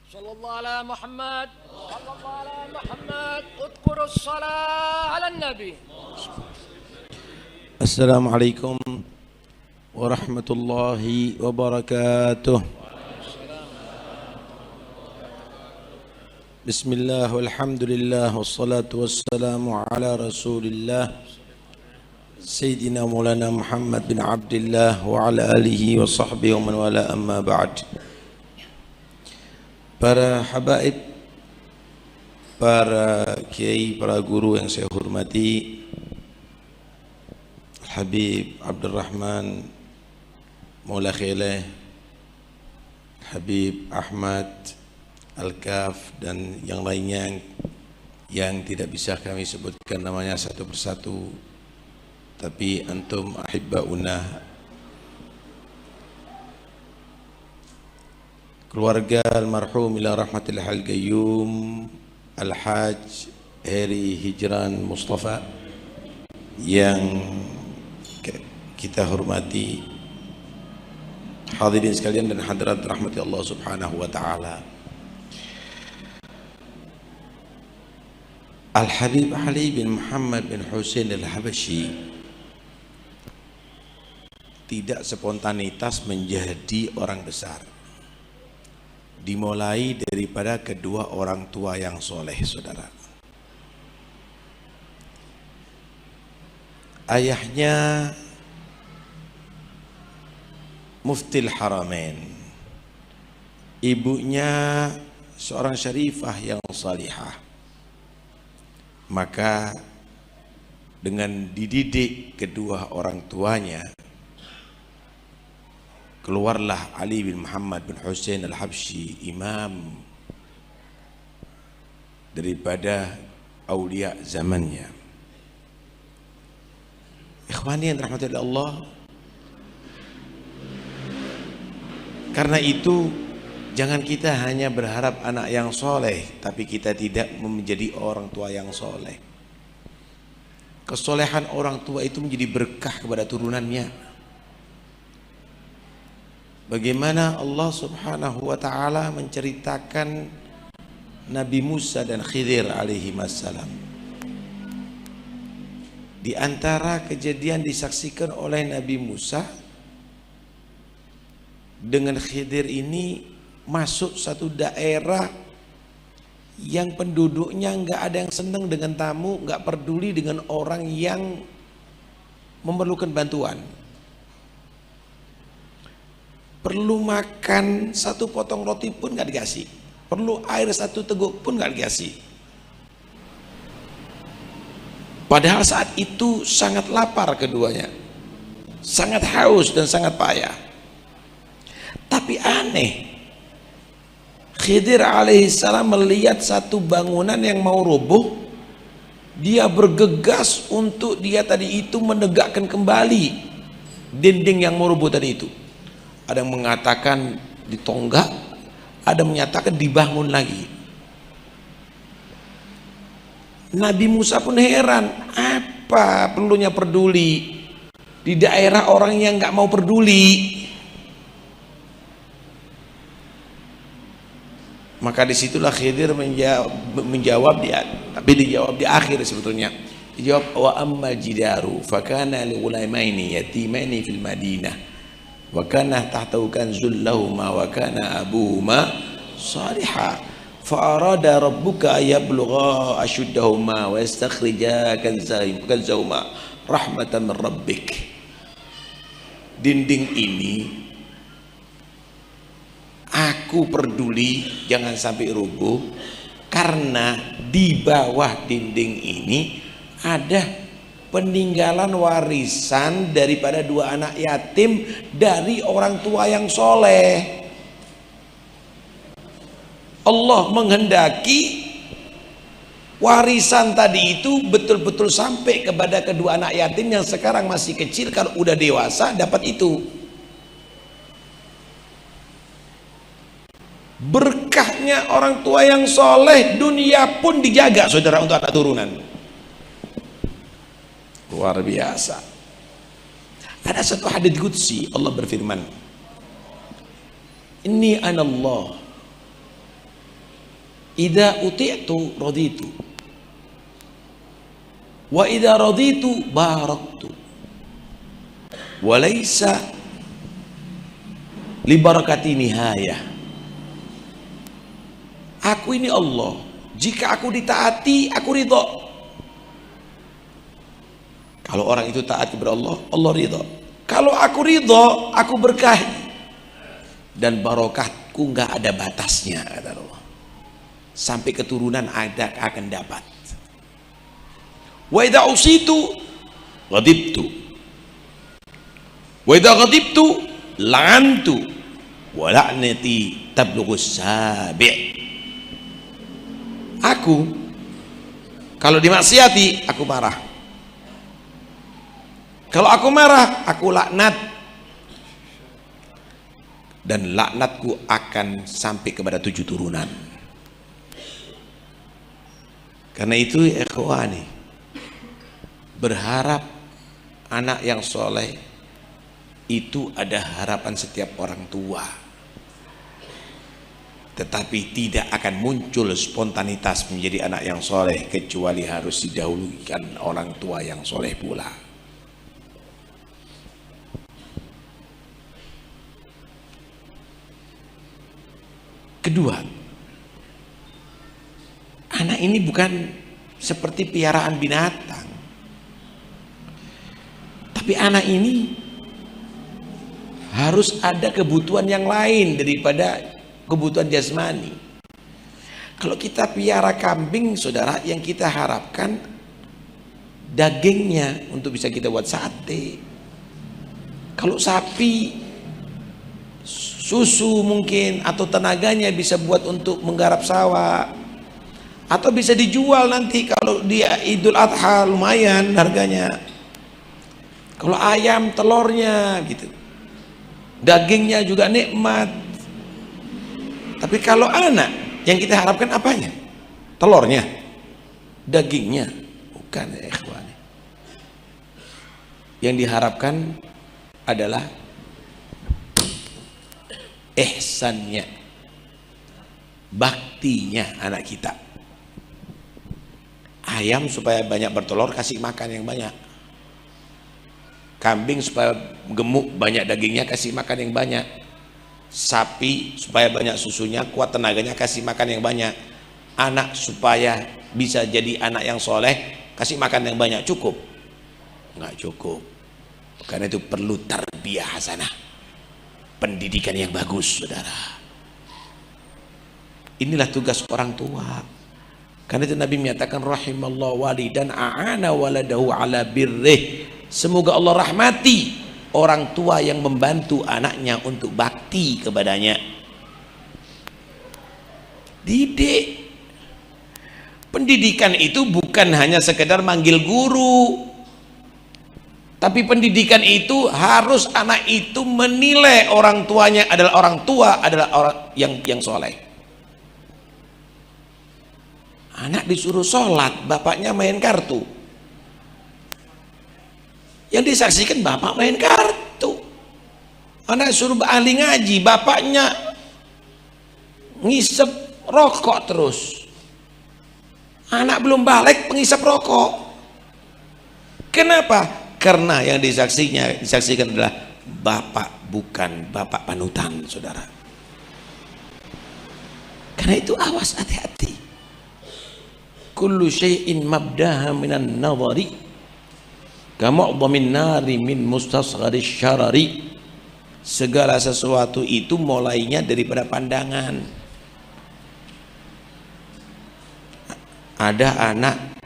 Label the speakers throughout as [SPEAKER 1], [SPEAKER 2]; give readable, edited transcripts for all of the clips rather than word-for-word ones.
[SPEAKER 1] صلى الله على محمد صلى الله على محمد اذكروا الصلاة على النبي.
[SPEAKER 2] Assalamualaikum warahmatullahi wabarakatuh. Bismillah walhamdulillah wassalatu wassalamu ala rasulillah Sayyidina Maulana Muhammad bin Abdullah wa ala alihi wa sahbihi wa man wala, amma ba'd. Para habaib, para kiai, para guru yang saya hormati, Habib Abdurrahman Maula Khileh, Habib Ahmad Al-Kaf, dan yang lainnya yang tidak bisa kami sebutkan namanya satu persatu, tapi antum ahibbauna, keluarga almarhum ila rahmatillah al-qayyum Al-Haj Heri Hijran Mustafa yang kita hormati, hadirin sekalian dan hadirat rahmati Allah subhanahu wa ta'ala. Al-Habib Ali bin Muhammad bin Hussein Al-Habashi tidak spontanitas menjadi orang besar, dimulai daripada kedua orang tua yang soleh, saudara. Ayahnya Muftil Haramain, ibunya seorang syarifah yang salihah. Maka dengan dididik kedua orang tuanya, keluarlah Ali bin Muhammad bin Hussein Al-Habsyi, imam daripada aulia zamannya. Ikhwani yang dirahmati Allah, karena itu jangan kita hanya berharap anak yang soleh, tapi kita tidak menjadi orang tua yang soleh. Kesolehan orang tua itu menjadi berkah kepada turunannya. Bagaimana Allah subhanahu wa ta'ala menceritakan Nabi Musa dan Khidir alaihi wassalam. Di antara kejadian disaksikan oleh Nabi Musa dengan Khidir ini, masuk satu daerah yang penduduknya nggak ada yang senang dengan tamu, nggak peduli dengan orang yang memerlukan bantuan. Perlu makan satu potong roti pun nggak dikasih, perlu air satu teguk pun nggak dikasih. Padahal saat itu sangat lapar keduanya, sangat haus dan sangat payah. Tapi aneh, Khidir alaihissalam melihat satu bangunan yang mau roboh, dia bergegas untuk dia tadi itu menegakkan kembali dinding yang mau roboh tadi itu. Ada yang mengatakan ditonggak, ada yang menyatakan dibangun lagi. Nabi Musa pun heran, apa perlunya peduli di daerah orang yang nggak mau peduli. Maka disitulah Khidir menjawab dia, tapi dijawab di akhir sebetulnya. Dijawab, wa amma jidaru fakana li ghulamaini yatimaini fil Madinah wa kana tahtahu kanzul lahumā wa kana abūhumā ṣāliḥan fa arāda rabbuka ay yablugha ashuddahumā wa yastakhrija kanzahumā rahmatan min rabbik. Dinding ini aku peduli jangan sampai rubuh, karena di bawah dinding ini ada peninggalan warisan daripada dua anak yatim dari orang tua yang soleh. Allah menghendaki warisan tadi itu betul-betul sampai kepada kedua anak yatim yang sekarang masih kecil. Kalau udah dewasa dapat itu. Berkahnya orang tua yang soleh, dunia pun dijaga, saudara, untuk anak turunan. Luar biasa. Ada satu hadits qudsi, Allah berfirman, Inni anallah idza uti'tu raditu wa idza raditu baraktu wa laisa li barakati nihayah. Aku ini Allah, jika aku ditaati aku ridho. Kalau orang itu taat kepada Allah, Allah ridho. Kalau aku ridho, aku berkah dan barokahku nggak ada batasnya, kata Allah. Sampai keturunan ada akan dapat. Wa idza usitu ghadibtu wa idza ghadibtu la'antu wa la'nati tablughus sabi'. Aku kalau dimaksiati aku marah. Kalau aku marah, aku laknat. Dan laknatku akan sampai kepada 7 turunan. Karena itu ikhwani, berharap anak yang soleh itu ada harapan setiap orang tua. Tetapi tidak akan muncul spontanitas menjadi anak yang soleh kecuali harus didahulukan orang tua yang soleh pula. Kedua, anak ini bukan seperti piaraan binatang, tapi anak ini harus ada kebutuhan yang lain daripada kebutuhan jasmani. Kalau kita piara kambing, saudara, yang kita harapkan dagingnya untuk bisa kita buat sate. Kalau sapi, susu mungkin, atau tenaganya bisa buat untuk menggarap sawah, atau bisa dijual nanti kalau dia Idul Adha lumayan harganya. Kalau ayam telurnya gitu, dagingnya juga nikmat. Tapi kalau anak yang kita harapkan apanya? Telurnya, dagingnya, bukan ya ikhwan. Yang diharapkan adalah ihsannya, baktinya anak kita. Ayam supaya banyak bertelur, kasih makan yang banyak. Kambing supaya gemuk, banyak dagingnya, kasih makan yang banyak. Sapi supaya banyak susunya, kuat tenaganya, kasih makan yang banyak. Anak supaya bisa jadi anak yang soleh, kasih makan yang banyak. Cukup? Enggak cukup. Karena itu perlu tarbiyah hasanah, pendidikan yang bagus, saudara. Inilah tugas orang tua. Karena itu Nabi menyatakan rahimallahu walidan a'ana waladahu ala birrih. Semoga Allah rahmati orang tua yang membantu anaknya untuk bakti kepadanya. Didik. Pendidikan itu bukan hanya sekedar manggil guru, tapi pendidikan itu harus anak itu menilai orang tuanya adalah orang tua, adalah orang yang soleh. Anak disuruh sholat, bapaknya main kartu. Yang disaksikan bapak main kartu. Anak suruh ahli ngaji, bapaknya ngisep rokok terus. Anak belum balik pengisap rokok. Kenapa? Karena yang disaksikan adalah bapak, bukan bapak panutan, saudara. Karena itu awas, hati-hati. Kullu syai'in mabdaha minan nadhari kama'dhamin nari min mustasghari syarari. Segala sesuatu itu mulainya daripada pandangan. Ada anak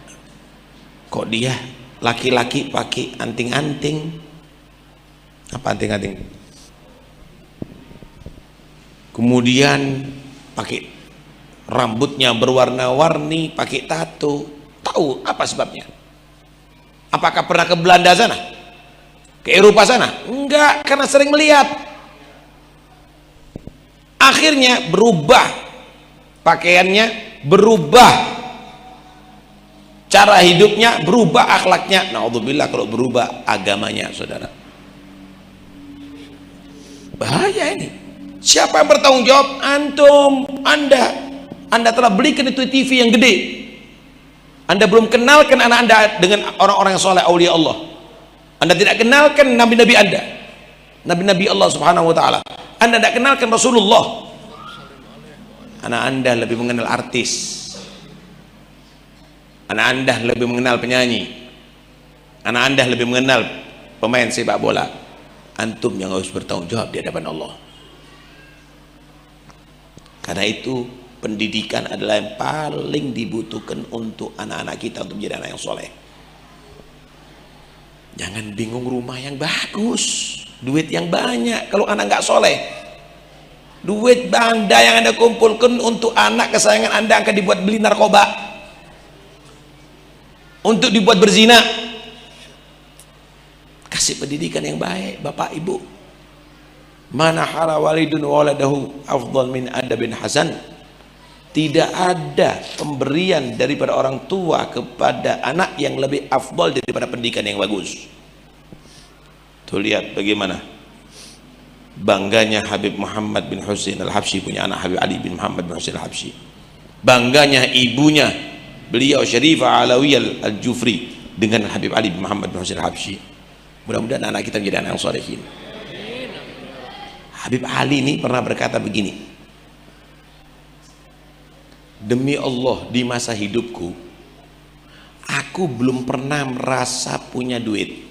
[SPEAKER 2] kok dia laki-laki pakai anting-anting. Apa anting-anting? Kemudian pakai rambutnya berwarna-warni, pakai tato. Tahu apa sebabnya? Apakah pernah ke Belanda sana? Ke Eropa sana? Enggak, karena sering melihat. Akhirnya berubah pakaiannya, berubah cara hidupnya, berubah akhlaknya. Naudzubillah kalau berubah agamanya, saudara. Bahaya ini. Siapa yang bertanggung jawab? Antum, Anda. Anda telah belikan itu TV yang gede, Anda belum kenalkan anak Anda dengan orang-orang yang soleh, aulia Allah. Anda tidak kenalkan nabi-nabi Anda, nabi-nabi Allah subhanahu wa ta'ala. Anda tidak kenalkan Rasulullah. Anak Anda lebih mengenal artis, anak Anda lebih mengenal penyanyi, anak Anda lebih mengenal pemain sepak bola. Antum yang harus bertanggung jawab di hadapan Allah. Karena itu pendidikan adalah yang paling dibutuhkan untuk anak-anak kita untuk menjadi anak yang soleh. Jangan bingung rumah yang bagus, duit yang banyak, kalau anak nggak soleh. Duit banda yang Anda kumpulkan untuk anak kesayangan Anda akan dibuat beli narkoba, untuk dibuat berzina. Kasih pendidikan yang baik bapak ibu. Mana hala walidun waladahu afdal min adabin hasan. Tidak ada pemberian daripada orang tua kepada anak yang lebih afdal daripada pendidikan yang bagus. Tuh lihat bagaimana bangganya Habib Muhammad bin Husain Al-Habsyi punya anak Habib Ali bin Muhammad bin Husain Al-Habsyi. Bangganya ibunya beliau Syarifah Alawiyah Al-Jufri dengan Habib Ali bin Muhammad bin Husain Al-Habsyi. Mudah-mudahan anak kita menjadi anak yang solehin. Habib Ali ini pernah berkata begini, demi Allah di masa hidupku aku belum pernah merasa punya duit.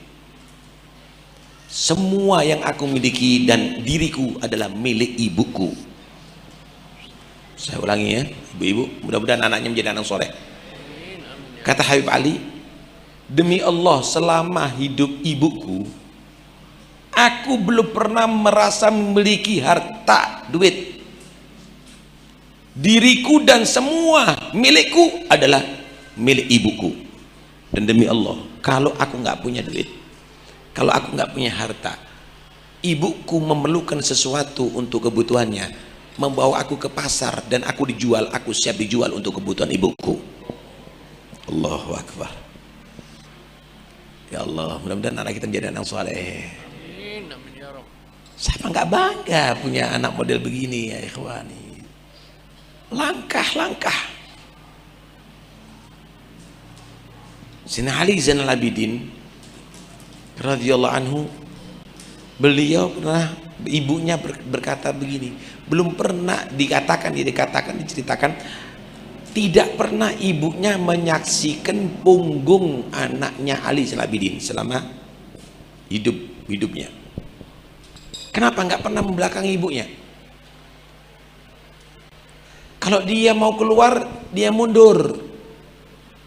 [SPEAKER 2] Semua yang aku miliki dan diriku adalah milik ibuku. Saya ulangi ya ibu-ibu, mudah-mudahan anaknya menjadi anak soleh. Kata Habib Ali, demi Allah selama hidup ibuku aku belum pernah merasa memiliki harta duit. Diriku dan semua milikku adalah milik ibuku. Dan demi Allah kalau aku nggak punya duit, kalau aku nggak punya harta, ibuku memerlukan sesuatu untuk kebutuhannya, membawa aku ke pasar dan aku dijual, aku siap dijual untuk kebutuhan ibuku. Allahu Akbar. Ya Allah, mudah-mudahan anak kita menjadi anak soleh. Siapa nggak bangga punya anak model begini ya ikhwani. Langkah-langkah Sayyidina Ali Zainal Abidin radhiyallahu anhu, beliau pernah, ibunya berkata begini, belum pernah diceritakan tidak pernah ibunya menyaksikan punggung anaknya Ali Zainal Abidin selama hidupnya. Kenapa nggak pernah membelakangi ibunya? Kalau dia mau keluar dia mundur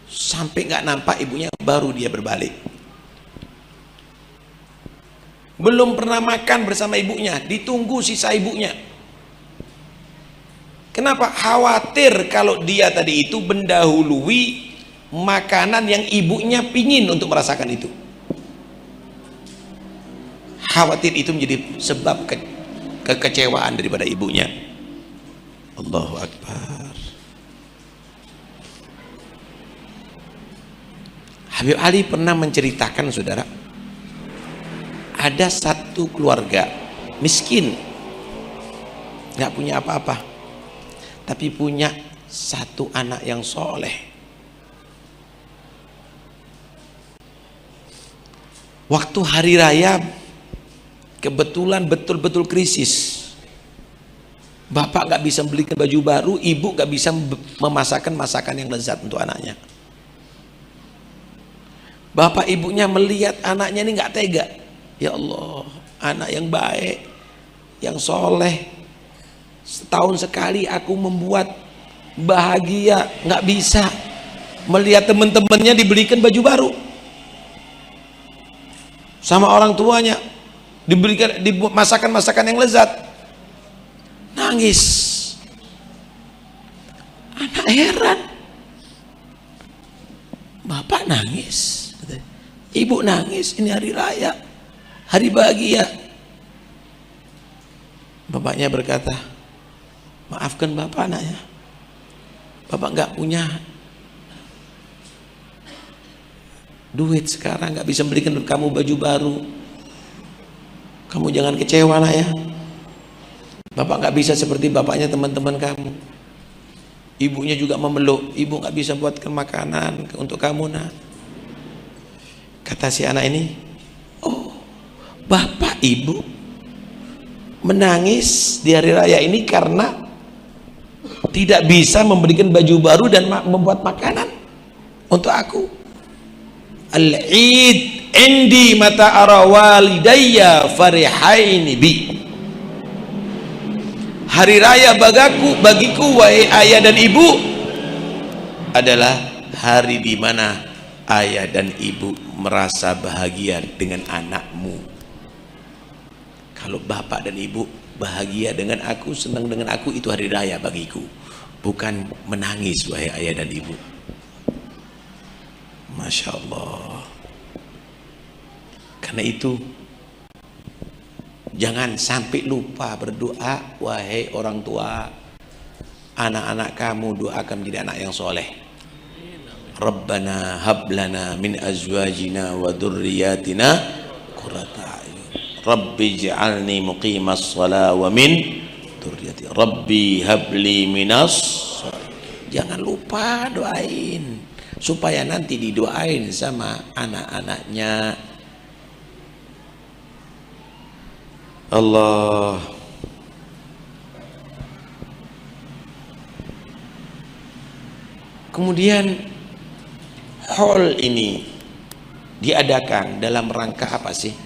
[SPEAKER 2] sampai nggak nampak ibunya, baru dia berbalik. Belum pernah makan bersama ibunya, ditunggu sisa ibunya. Kenapa? Khawatir kalau dia tadi itu mendahului makanan yang ibunya pingin untuk merasakan itu. Khawatir itu menjadi sebab kekecewaan daripada ibunya. Allahu Akbar. Habib Ali pernah menceritakan, saudara, ada satu keluarga miskin, nggak punya apa-apa, tapi punya satu anak yang soleh. Waktu hari raya kebetulan betul-betul krisis, bapak nggak bisa belikan baju baru, ibu nggak bisa memasakkan masakan yang lezat untuk anaknya. Bapak ibunya melihat anaknya ini nggak tega. Ya Allah, anak yang baik, yang soleh, setahun sekali aku membuat bahagia, nggak bisa melihat teman-temannya dibelikan baju baru sama orang tuanya, diberikan masakan yang lezat. Nangis. Anak heran, bapak nangis, ibu nangis, ini hari raya, hari bahagia. Bapaknya berkata, maafkan bapak anaknya, bapak nggak punya duit sekarang, nggak bisa belikan kamu baju baru, kamu jangan kecewa lah ya. Bapak nggak bisa seperti bapaknya teman-teman kamu. Ibunya juga memeluk, ibu nggak bisa buatkan makanan untuk kamu nak. Kata si anak ini, oh bapak ibu menangis di hari raya ini karena tidak bisa memberikan baju baru dan membuat makanan untuk aku. Al-Eid indi mata ara walidayya farihaini bi. Hari raya bagiku wahai ayah dan ibu adalah hari di mana ayah dan ibu merasa bahagia dengan anakmu. Kalau bapak dan ibu bahagia dengan aku, senang dengan aku, itu hari raya bagiku, bukan menangis wahai ayah dan ibu. Masya Allah. Karena itu jangan sampai lupa berdoa wahai orang tua. Anak-anak kamu doakan menjadi anak yang soleh. Rabbana hablana min azwajina wa dzurriyyatina qurrata a'yun. Rabbi ij'alni muqimas shalah wa min dzurriyyati. Rabbi habli minas shalihin. Jangan lupa doain supaya nanti didoain sama anak-anaknya. Allah. Kemudian haul ini diadakan dalam rangka apa sih?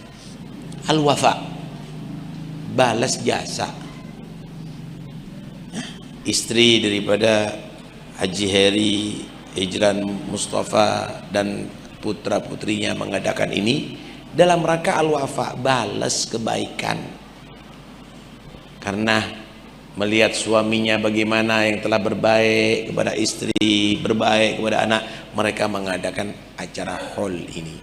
[SPEAKER 2] Al-wafa, balas jasa. Istri daripada Haji Heri Hijran Mustafa dan putra putrinya mengadakan ini dalam rangka al-wafa, balas kebaikan. Karena melihat suaminya bagaimana yang telah berbaik kepada istri, berbaik kepada anak, mereka mengadakan acara haul ini.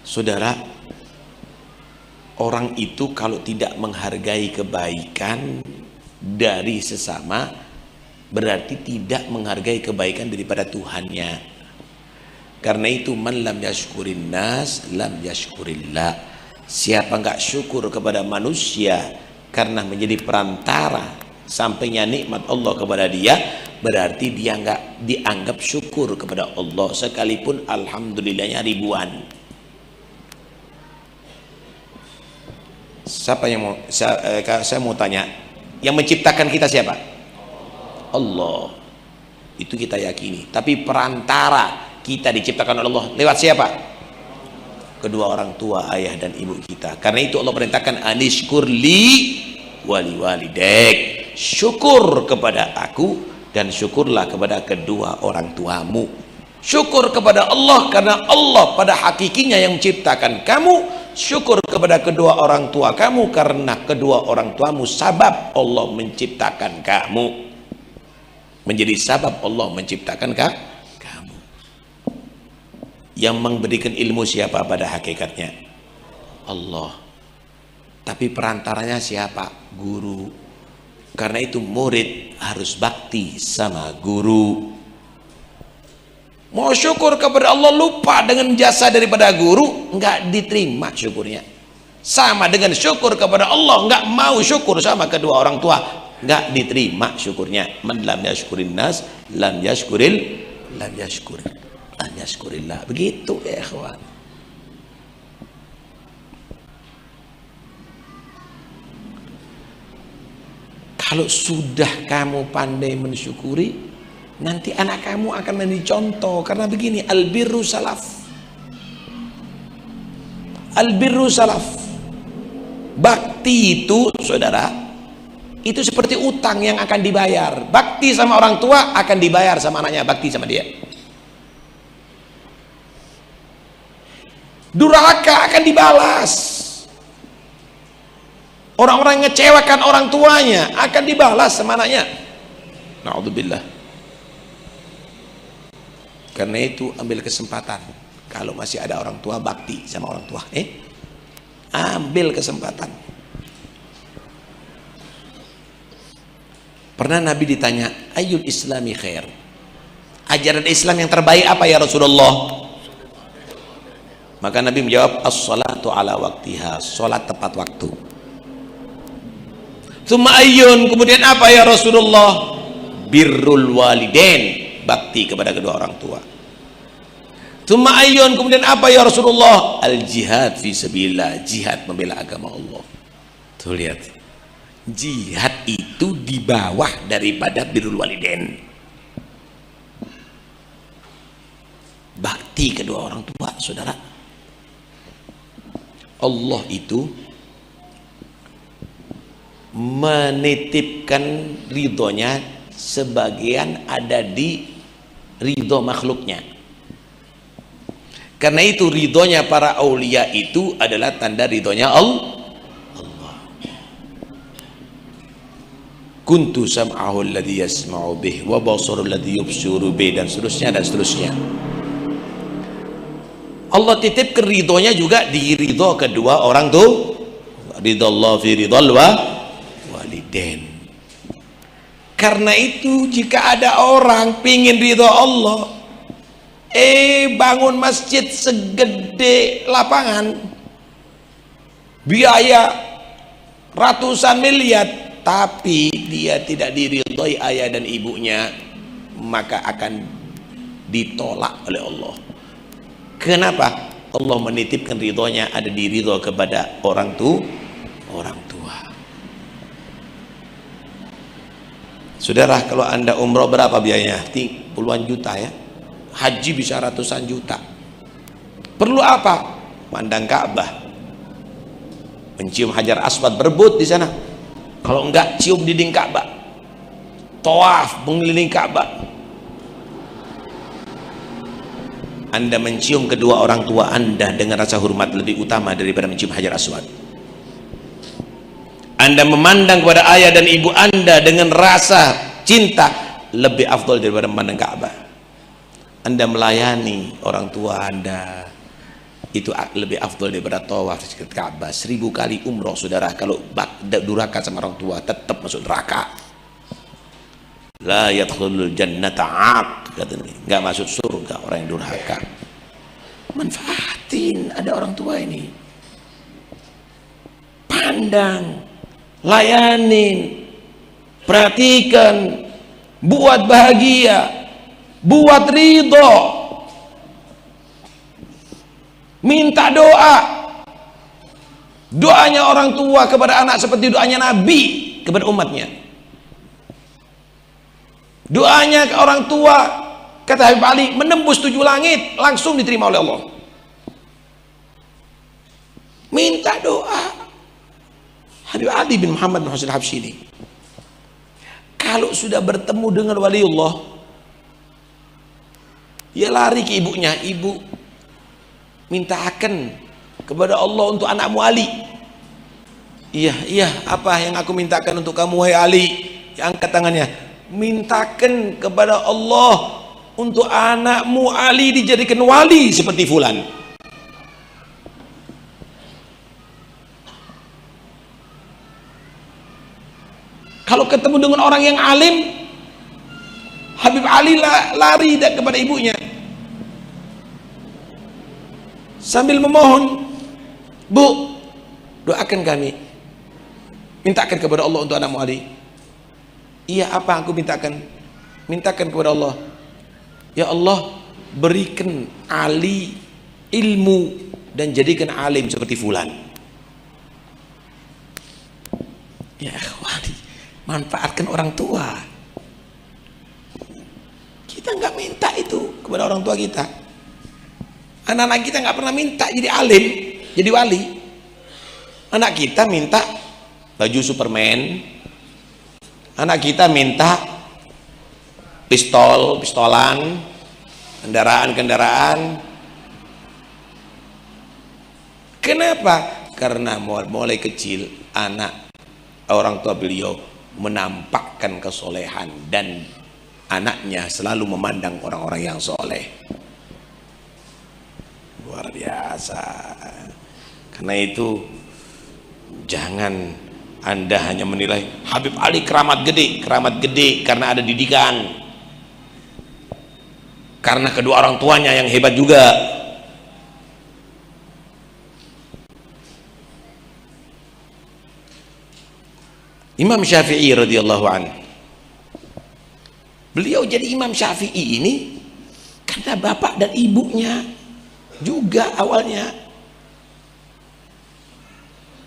[SPEAKER 2] Saudara, orang itu kalau tidak menghargai kebaikan dari sesama, berarti tidak menghargai kebaikan daripada Tuhannya. Karena itu man lam yashkurin nas lam yashkurillah. Siapa enggak syukur kepada manusia karena menjadi perantara sampainya nikmat Allah kepada dia, berarti dia enggak dianggap syukur kepada Allah sekalipun alhamdulillahnya ribuan. Siapa yang mau saya mau tanya, yang menciptakan kita siapa? Allah. Itu kita yakini. Tapi perantara kita diciptakan oleh Allah lewat siapa? Kedua orang tua, ayah dan ibu kita. Karena itu Allah perintahkan anishkur li wali walidek. Syukur kepada aku dan syukurlah kepada kedua orang tuamu. Syukur kepada Allah karena Allah pada hakikinya yang menciptakan kamu. Syukur kepada kedua orang tua kamu karena kedua orang tuamu sabab Allah menciptakan kamu. Menjadi sabab Allah menciptakan kamu. Yang memberikan ilmu siapa pada hakikatnya? Allah. Tapi perantaranya siapa? Guru. Karena itu murid harus bakti sama guru. Mau syukur kepada Allah lupa dengan jasa daripada guru, enggak diterima syukurnya. Sama dengan syukur kepada Allah, enggak mau syukur sama kedua orang tua, enggak diterima syukurnya. Man lam yashkurin nas lam yashkurillah. Begitu ya ikhwan. Kalau sudah kamu pandai mensyukuri, nanti anak kamu akan menjadi contoh. Karena begini, albirru salaf. Albirru salaf. Bakti itu, saudara, itu seperti utang yang akan dibayar. Bakti sama orang tua akan dibayar sama anaknya, bakti sama dia. Durhaka akan dibalas. Orang-orang yang ngecewakan orang tuanya akan dibalas sama anaknya. Na'udzubillah. Karena itu ambil kesempatan. Kalau masih ada orang tua, bakti sama orang tua. Ambil kesempatan. Pernah Nabi ditanya, ayyul islami khair? Ajaran Islam yang terbaik apa ya Rasulullah? Maka Nabi menjawab, as-salatu ala waktiha, salat tepat waktu. Tsumma ayyun, kemudian apa ya Rasulullah? Birrul walidain, bakti kepada kedua orang tua. Tsumma ayyun, kemudian apa ya Rasulullah? Al jihad fi sabilillah, jihad membela agama Allah. Tuh lihat, jihad itu di bawah daripada birrul walidain. Bakti kedua orang tua, saudara. Allah itu menitipkan ridhonya, sebagian ada di ridho makhluknya. Karena itu ridhonya para aulia itu adalah tanda ridhonya Allah. Kuntu sam'ahu alladhi yasma'u bih wa basaru alladhi yubsiru bih, dan seterusnya dan seterusnya. Allah titipkan ridhonya juga di ridho kedua orang tuh. Ridallah fi ridal walidain. Karena itu jika ada orang pingin ridho Allah, bangun masjid segede lapangan, biaya ratusan miliar, tapi dia tidak diridhoi ayah dan ibunya, maka akan ditolak oleh Allah. Kenapa? Allah menitipkan ridhonya ada di ridho kepada orang tua. Saudara, kalau anda umroh berapa biayanya? Puluhan juta ya. Haji bisa ratusan juta. Perlu apa? Mandang Ka'bah, mencium Hajar Aswad, berebut di sana. Kalau enggak, cium dinding Ka'bah, tawaf mengelilingi Ka'bah. Anda mencium kedua orang tua Anda dengan rasa hormat lebih utama daripada mencium Hajar Aswad. Anda memandang kepada ayah dan ibu Anda dengan rasa cinta lebih afdal daripada memandang Ka'bah. Anda melayani orang tua Anda itu lebih afdal daripada tawaf di Ka'bah. 1000 kali umroh, saudara. Kalau durhaka sama orang tua tetap masuk neraka. La yadkhulul jannata 'aq, katanya, enggak masuk surga orang yang durhaka. Manfaatin ada orang tua ini, pandang, layanin, perhatikan, buat bahagia, buat ridho, minta doa. Doanya orang tua kepada anak seperti doanya Nabi kepada umatnya. Doanya ke orang tua, kata Habib Ali, menembus 7 langit, langsung diterima oleh Allah. Minta doa. Habib Ali bin Muhammad bin Husain Habsyi ini, kalau sudah bertemu dengan waliullah, dia lari ke ibunya. Ibu, mintakan kepada Allah untuk anakmu Ali. Iya, apa yang aku mintakan untuk kamu, wahai Ali? Yang angkat tangannya. Mintakan kepada Allah untuk anakmu Ali dijadikan wali seperti fulan. Kalau ketemu dengan orang yang alim, Habib Ali lari kepada ibunya sambil memohon, Bu, doakan kami, mintakan kepada Allah untuk anakmu Ali. Iya, apa aku mintakan? Mintakan kepada Allah, ya Allah, berikan Ali ilmu dan jadikan alim seperti fulan. Ya ikhwani, manfaatkan orang tua. Kita nggak minta itu kepada orang tua kita. Anak-anak kita nggak pernah minta jadi alim, jadi wali. Anak kita minta baju Superman. Anak kita minta pistolan, kendaraan. Kenapa? Karena mulai kecil anak orang tua beliau menampakkan kesolehan dan anaknya selalu memandang orang-orang yang soleh. Luar biasa. Karena itu jangan Anda hanya menilai Habib Ali keramat gede karena ada didikan, karena kedua orang tuanya yang hebat juga. Imam Syafi'i radhiyallahu anhu. Beliau jadi Imam Syafi'i ini karena bapak dan ibunya juga awalnya.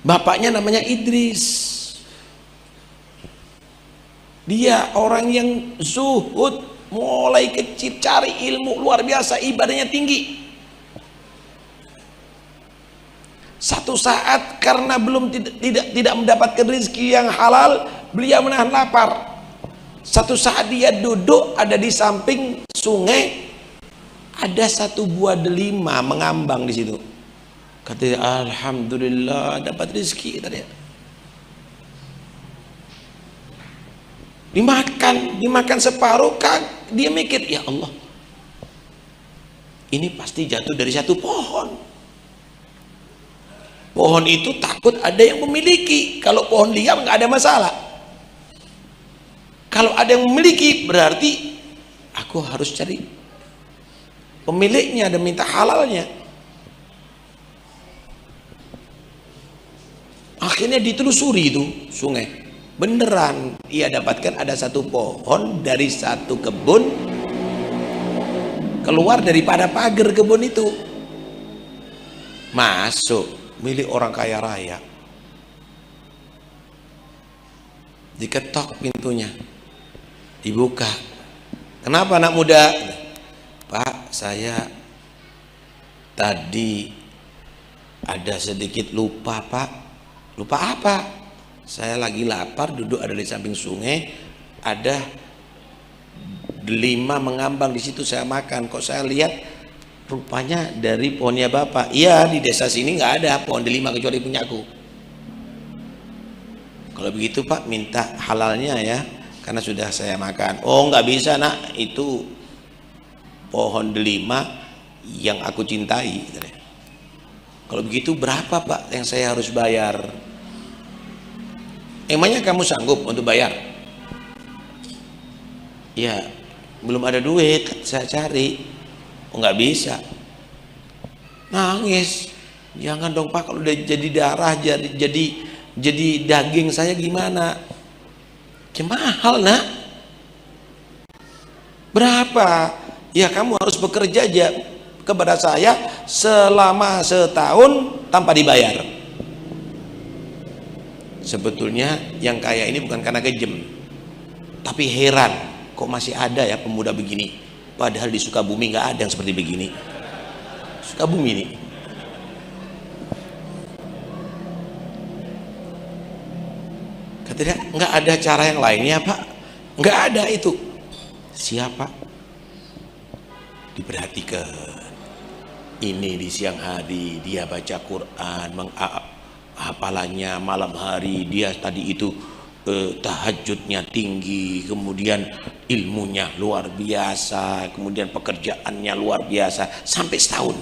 [SPEAKER 2] Bapaknya namanya Idris. Dia orang yang zuhud, mulai kecil cari ilmu luar biasa, ibadahnya tinggi. Satu saat karena belum tidak mendapatkan rezeki yang halal, beliau menahan lapar. Satu saat dia duduk ada di samping sungai, ada satu buah delima mengambang di situ. Katanya, alhamdulillah dapat rezeki tadi. Dimakan separuh, dia mikir, ya Allah, ini pasti jatuh dari satu pohon. Pohon itu takut ada yang memiliki. Kalau pohon liar nggak ada masalah. Kalau ada yang memiliki berarti aku harus cari pemiliknya dan minta halalnya. Akhirnya ditelusuri itu sungai. Beneran ia dapatkan ada satu pohon dari satu kebun, keluar daripada pagar kebun itu, masuk milik orang kaya raya. Diketok pintunya, dibuka. Kenapa anak muda? Pak, saya tadi ada sedikit lupa, Pak. Lupa apa? Saya lagi lapar, duduk ada di samping sungai, ada delima mengambang di situ, saya makan. Kok saya lihat rupanya dari pohonnya Bapak. Iya, di desa sini nggak ada pohon delima kecuali punyaku. Kalau begitu Pak, minta halalnya ya, karena sudah saya makan. Oh, nggak bisa nak, itu pohon delima yang aku cintai. Kalau begitu berapa Pak yang saya harus bayar? Emangnya kamu sanggup untuk bayar? Ya, belum ada duit, saya cari. Oh, nggak bisa. Nangis. Jangan dong Pak, kalau udah jadi darah, jadi daging saya gimana? Mahal nak. Berapa? Ya kamu harus bekerja aja kepada saya selama setahun tanpa dibayar. Sebetulnya yang kaya ini bukan karena kejem, tapi heran kok masih ada ya pemuda begini. Padahal di Sukabumi nggak ada yang seperti begini. Sukabumi ini. Katanya nggak ada cara yang lainnya Pak. Nggak ada itu. Siapa? Diperhatikan. Ini di siang hari dia baca Quran, hafalannya malam hari, dia tadi itu tahajudnya tinggi, kemudian ilmunya luar biasa, kemudian pekerjaannya luar biasa, sampai setahun.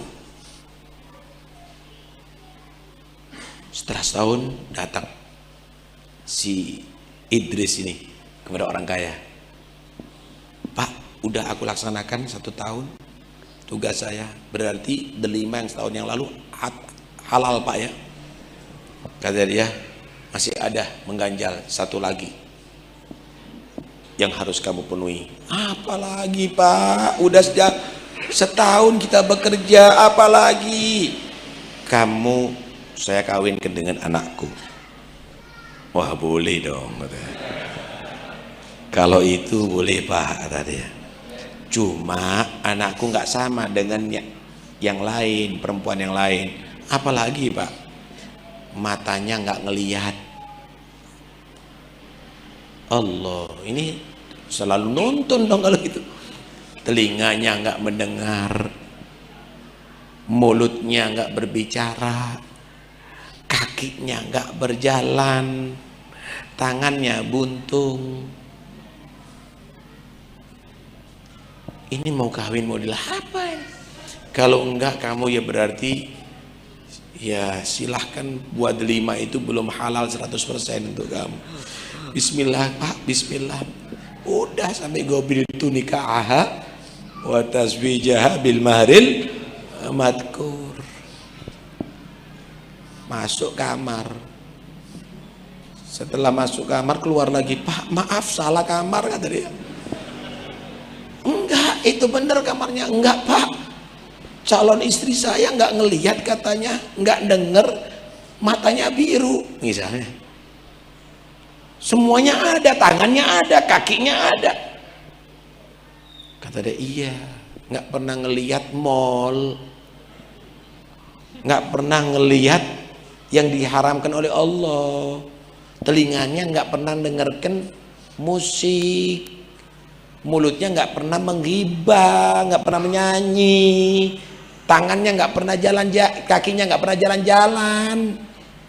[SPEAKER 2] Setelah setahun datang si Idris ini kepada orang kaya. Pak, udah aku laksanakan 1 tahun tugas saya, berarti delima yang setahun yang lalu halal Pak ya. Kata dia, masih ada mengganjal 1 lagi yang harus kamu penuhi. Apalagi Pak, udah sejak setahun kita bekerja, apalagi? Kamu, saya kawinkan dengan anakku. Wah boleh dong, katanya. Kalau itu boleh Pak, kata dia. Cuma anakku nggak sama dengan yang lain, perempuan yang lain. Apalagi Pak? Matanya nggak ngelihat. Allah, ini selalu nonton dong kalau gitu. Telinganya nggak mendengar, mulutnya nggak berbicara, kakinya nggak berjalan, tangannya buntung. Ini mau kawin model apa ini? Kalau enggak kamu ya berarti ya silahkan, buat delima itu belum halal 100% untuk kamu. Bismillah Pak, bismillah. Udah sampai gobil itu nikah wa tasbijaha bil mahril madkur. Masuk kamar, Setelah masuk kamar keluar lagi, Pak maaf salah kamar, kata dia. Enggak, itu bener kamarnya. Enggak Pak, calon istri saya nggak ngelihat katanya, nggak denger, matanya biru misalnya. Semuanya ada, tangannya ada, kakinya ada. Kata dia, iya, nggak pernah ngelihat mall, nggak pernah ngelihat yang diharamkan oleh Allah, telinganya nggak pernah dengarkan musik, mulutnya nggak pernah menggibah, nggak pernah menyanyi, tangannya nggak pernah jalan, kakinya nggak pernah jalan-jalan,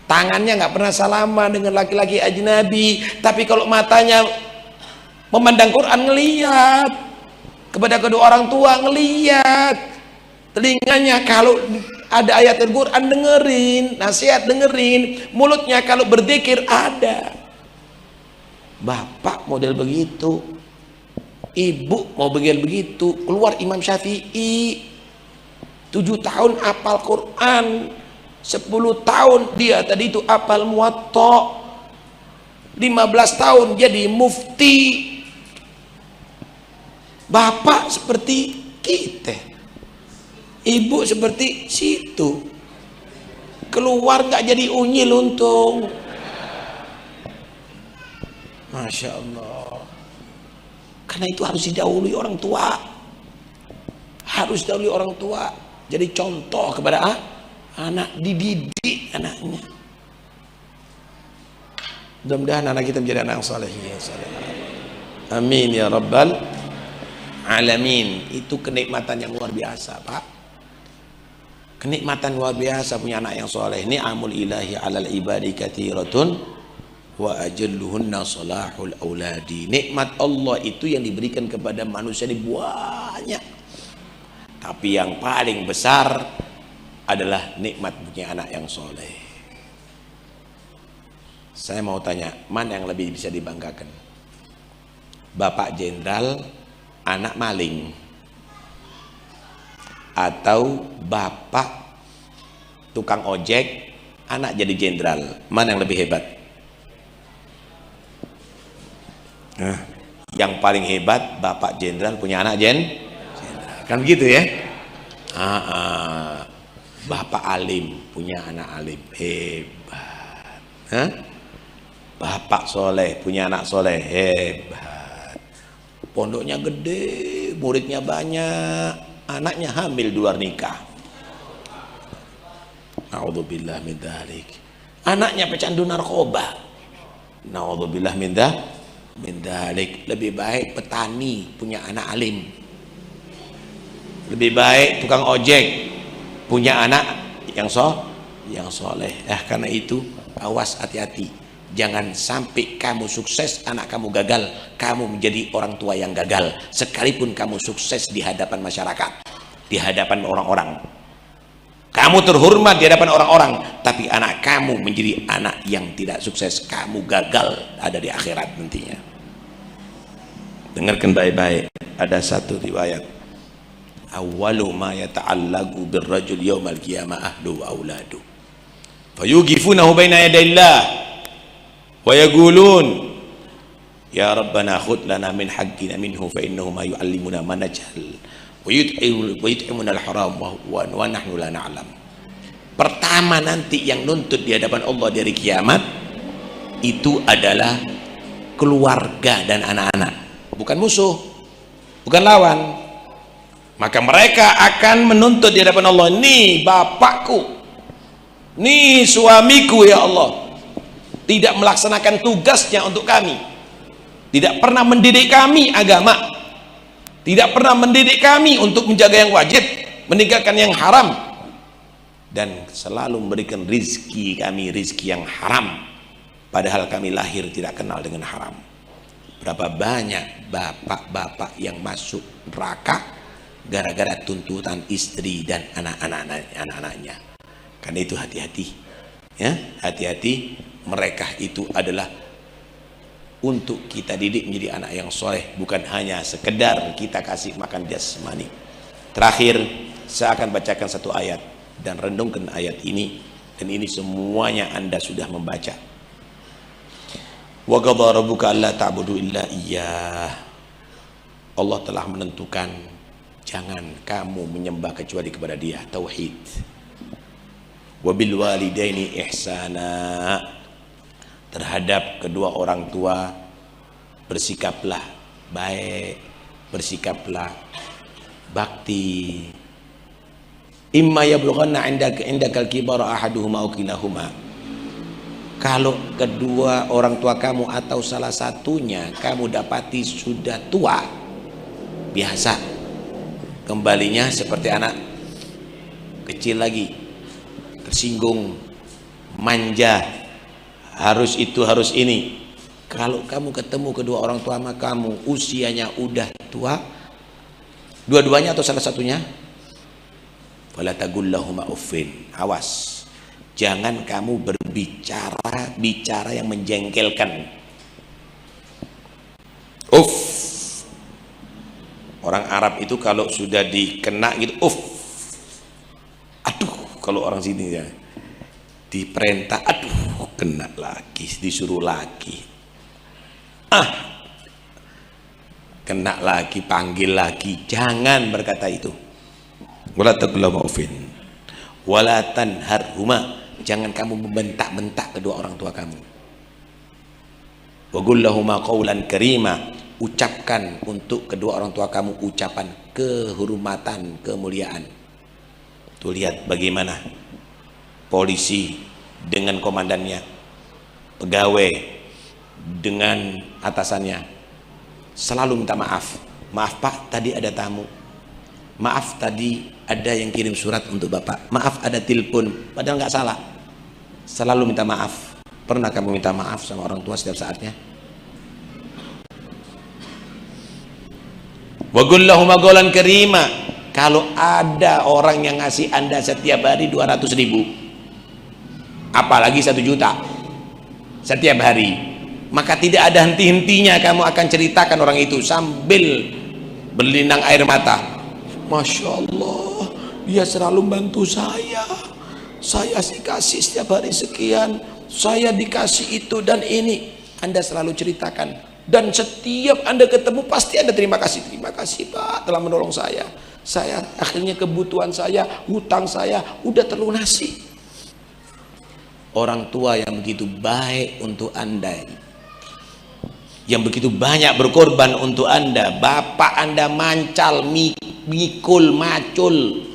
[SPEAKER 2] tangannya nggak pernah salaman dengan laki-laki ajnabi. Tapi kalau matanya memandang Quran, ngelihat kepada kedua orang tua, ngelihat, telinganya kalau ada ayat Al-Quran dengerin, nasihat dengerin, mulutnya kalau berzikir ada. Bapak model begitu, ibu mau begitu. Keluar Imam Syafi'i 7 tahun hafal Quran, 10 tahun dia tadi itu hafal Muwatta, 15 tahun jadi mufti. Bapak seperti kita, ibu seperti situ, keluar nggak jadi unyil untung. Masya Allah. Karena itu harus didahului orang tua, harus didahului orang tua. Jadi contoh kepada anak, dididik anaknya. Mudah-mudahan anak kita menjadi anak yang saleh. Amin ya rabbal alamin. Itu kenikmatan yang luar biasa, Pak. Kenikmatan luar biasa punya anak yang soleh. Ni'amul ilahi alal ibadi kathiratun wa ajalluhunna salahul auladi. Nikmat Allah itu yang diberikan kepada manusia ini banyak, tapi yang paling besar adalah nikmat punya anak yang soleh. Saya mau tanya, mana yang lebih bisa dibanggakan? Bapak jenderal anak maling, atau bapak tukang ojek anak jadi jenderal? Mana yang lebih hebat? Yang paling hebat bapak jenderal punya anak jenderal, kan begitu ya? Bapak alim punya anak alim, hebat. Bapak soleh punya anak soleh, hebat. Pondoknya gede, muridnya banyak, anaknya hamil di luar nikah. Naudzubillah min dzalik. Anaknya pecandu narkoba. Naudzubillah min dzalik. Lebih baik petani punya anak alim. Lebih baik tukang ojek punya anak yang soleh. Karena itu awas, hati-hati. Jangan sampai kamu sukses, anak kamu gagal, kamu menjadi orang tua yang gagal. Sekalipun kamu sukses di hadapan masyarakat, di hadapan orang-orang, kamu terhormat di hadapan orang-orang, tapi anak kamu menjadi anak yang tidak sukses, kamu gagal ada di akhirat nantinya. Dengarkan baik-baik, ada satu riwayat, awwalu ma yata'allaqu birrajul yaumal qiyamah ahlu wa auladu fayugifunahu baina yadayillah wa yaqulun ya rabbana khudh lana min haqqina minhu fa innahu ma yu'allimuna ma najhal wa yut'imuna al-haram wa nahnu la na'lam. Pertama nanti yang nuntut di hadapan Allah dari kiamat itu adalah keluarga dan anak-anak, bukan musuh, bukan lawan. Maka mereka akan menuntut di hadapan Allah, nih bapakku, nih suamiku ya Allah, tidak melaksanakan tugasnya untuk kami, tidak pernah mendidik kami agama, tidak pernah mendidik kami untuk menjaga yang wajib, meninggalkan yang haram, dan selalu memberikan rizki kami rizki yang haram, padahal kami lahir tidak kenal dengan haram. Berapa banyak bapak-bapak yang masuk neraka gara-gara tuntutan istri dan anak-anaknya. Karena itu hati-hati ya, hati-hati. Mereka itu adalah untuk kita didik menjadi anak yang soleh, bukan hanya sekedar kita kasih makan jasmani. Terakhir saya akan bacakan satu ayat dan renungkan ayat ini, dan ini semuanya Anda sudah membaca. Wa qadha rabbuka alla ta'budu illa iyyah. Allah telah menentukan jangan kamu menyembah kecuali kepada Dia, tauhid. Wa bil walidaini ihsana. Terhadap kedua orang tua bersikaplah baik, bersikaplah bakti. Imma yablughanna indakal kibara ahaduhuma aw kilahuma. Kalau kedua orang tua kamu atau salah satunya kamu dapati sudah tua, biasa kembalinya seperti anak kecil lagi, tersinggung, manja, harus itu harus ini. Kalau kamu ketemu kedua orang tua kamu usianya udah tua, dua-duanya atau salah satunya, fala tagullahuma uffin. Awas, jangan kamu bicara yang menjengkelkan. Uff. Orang Arab itu kalau sudah dikena gitu, uff. Aduh, kalau orang sini ya diperintah, aduh, kena lagi, disuruh lagi. Kena lagi, panggil lagi. Jangan berkata itu. Wala taqullahuma uffin wala tanharhuma. Jangan kamu membentak-bentak kedua orang tua kamu. Wa qul lahuma qawlan karima. Ucapkan untuk kedua orang tua kamu ucapan kehormatan, kemuliaan. Tuh lihat bagaimana polisi dengan komandannya, pegawai dengan atasannya selalu minta maaf. Maaf Pak, tadi ada tamu. Maaf tadi ada yang kirim surat untuk Bapak. Maaf ada telepon, padahal nggak salah. Selalu minta maaf. Pernah kamu minta maaf sama orang tua setiap saatnya? Wa qul lahum qawlan karima. Kalau ada orang yang ngasih Anda setiap hari 200.000, apalagi 1 juta setiap hari, maka tidak ada henti-hentinya kamu akan ceritakan orang itu sambil berlinang air mata. Masya Allah, dia selalu bantu saya sih kasih setiap hari sekian, saya dikasih itu dan ini. Anda selalu ceritakan, dan setiap Anda ketemu pasti Anda terima kasih Pak telah menolong saya akhirnya kebutuhan saya, hutang saya udah terlunasi. Orang tua yang begitu baik untuk Anda, yang begitu banyak berkorban untuk Anda, bapak Anda mancal, mikul, macul.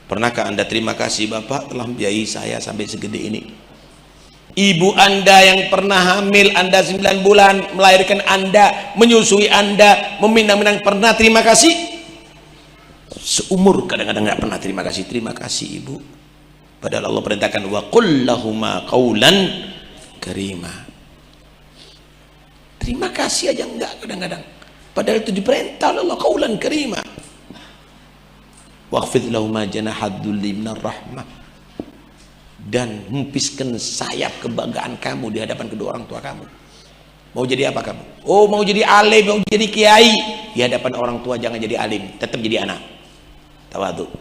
[SPEAKER 2] Pernahkah Anda terima kasih Bapak telah membiayai saya sampai segede ini? Ibu Anda yang pernah hamil Anda 9 bulan, melahirkan Anda, menyusui Anda, meminang-minang, pernah terima kasih? Seumur kadang-kadang nggak pernah terima kasih. Terima kasih Ibu. Padahal Allah perintahkan wa qul lahuma qawlan karima. Terima kasih aja enggak kadang-kadang. Padahal itu diperintah Allah qawlan karima. Waqfid lahuma janahad dhulli minar rahmah. Dan hempiskan sayap kebanggaan kamu di hadapan kedua orang tua kamu. Mau jadi apa kamu? Oh, mau jadi alim, mau jadi kiai. Di hadapan orang tua jangan jadi alim, tetap jadi anak. Tawadhu.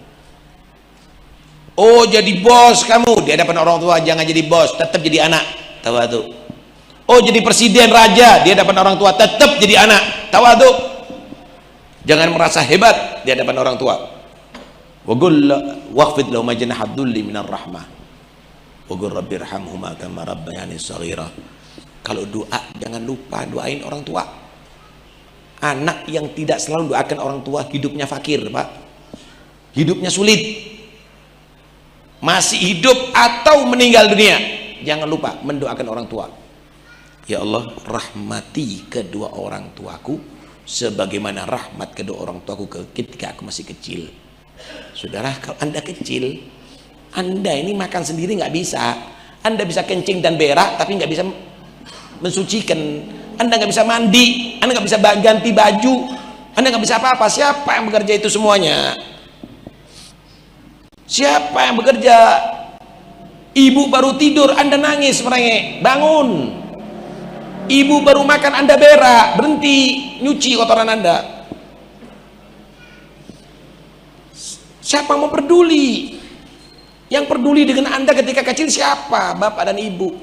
[SPEAKER 2] Oh, jadi bos kamu, di hadapan orang tua jangan jadi bos, tetap jadi anak. Tawadhu. Oh, jadi presiden, raja, di hadapan orang tua tetap jadi anak. Tawadhu. Jangan merasa hebat di hadapan orang tua. Wa qul waqfid lahum janahad dhulli minar rahmah. Wa qul rabbirhamhuma kama rabbayani shaghira. Kalau doa jangan lupa doain orang tua. Anak yang tidak selalu doakan orang tua hidupnya fakir, Pak. Hidupnya sulit. Masih hidup atau meninggal dunia, jangan lupa mendoakan orang tua. Ya Allah, rahmati kedua orang tuaku sebagaimana rahmat kedua orang tuaku ketika aku masih kecil. Saudara, kalau Anda kecil, Anda ini makan sendiri nggak bisa. Anda bisa kencing dan berak tapi nggak bisa mensucikan. Anda nggak bisa mandi, Anda nggak bisa ganti baju, Anda nggak bisa apa-apa. Siapa yang bekerja itu semuanya? Siapa yang bekerja? Ibu baru tidur, Anda nangis merengek, bangun. Ibu baru makan, Anda berak, berhenti nyuci kotoran Anda. Siapa yang mau peduli? Yang peduli dengan Anda ketika kecil siapa? Bapak dan ibu.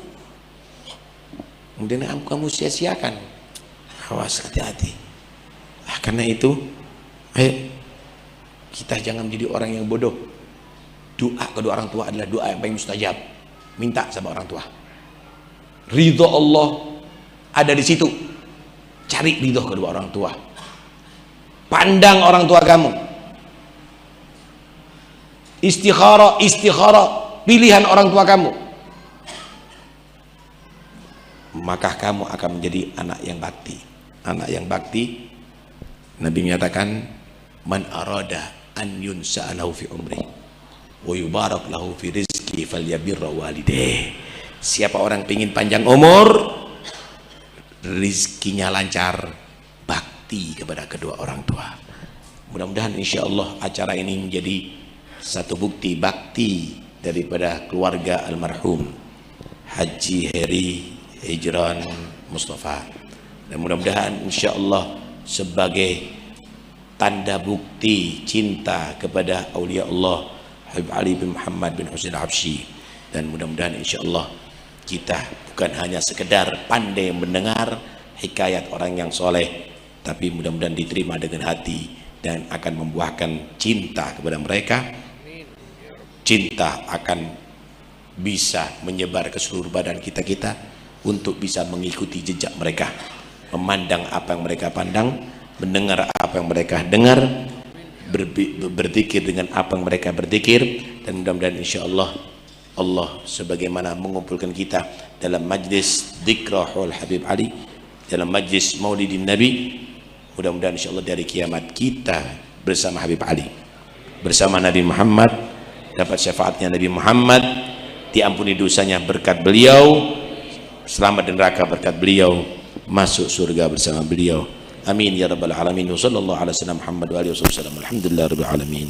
[SPEAKER 2] kemudian kamu sia-siakan. Awas, hati-hati. Karena itu ayo kita jangan menjadi orang yang bodoh. Doa kedua orang tua adalah doa yang paling mustajab. Minta sama orang tua, ridho Allah ada di situ. Cari ridho kedua orang tua, pandang orang tua kamu, istikharah pilihan orang tua kamu, maka kamu akan menjadi anak yang bakti. Anak yang bakti, Nabi menyatakan, man arada an yunsa'alahu fi umri wa yubarak lahu fi rizki falyabirra walideh. Siapa orang ingin panjang umur, rizkinya lancar, bakti kepada kedua orang tua. Mudah-mudahan insya Allah acara ini menjadi satu bukti bakti daripada keluarga almarhum Haji Heri Hijran Mustafa, dan mudah-mudahan insya Allah sebagai tanda bukti cinta kepada aulia Allah Habib Ali bin Muhammad bin Husain Al-Habsyi. Dan mudah-mudahan insya Allah kita bukan hanya sekedar pandai mendengar hikayat orang yang soleh, tapi mudah-mudahan diterima dengan hati dan akan membuahkan cinta kepada mereka. Cinta akan bisa menyebar ke seluruh badan kita untuk bisa mengikuti jejak mereka, memandang apa yang mereka pandang, mendengar apa yang mereka dengar, berzikir dengan apa yang mereka berzikir. Dan mudah-mudahan insya Allah Allah sebagaimana mengumpulkan kita dalam majlis dzikrahul Habib Ali, dalam majlis maulidin Nabi, mudah-mudahan insya Allah dari kiamat kita bersama Habib Ali, bersama Nabi Muhammad, dapat syafaatnya Nabi Muhammad, diampuni dosanya berkat beliau, selamat di neraka berkat beliau, masuk surga bersama beliau. Amin ya rabbal alamin. Wassallallahu ala sayyidina Muhammad wa alihi wasallam. Alhamdulillah rabbil alamin.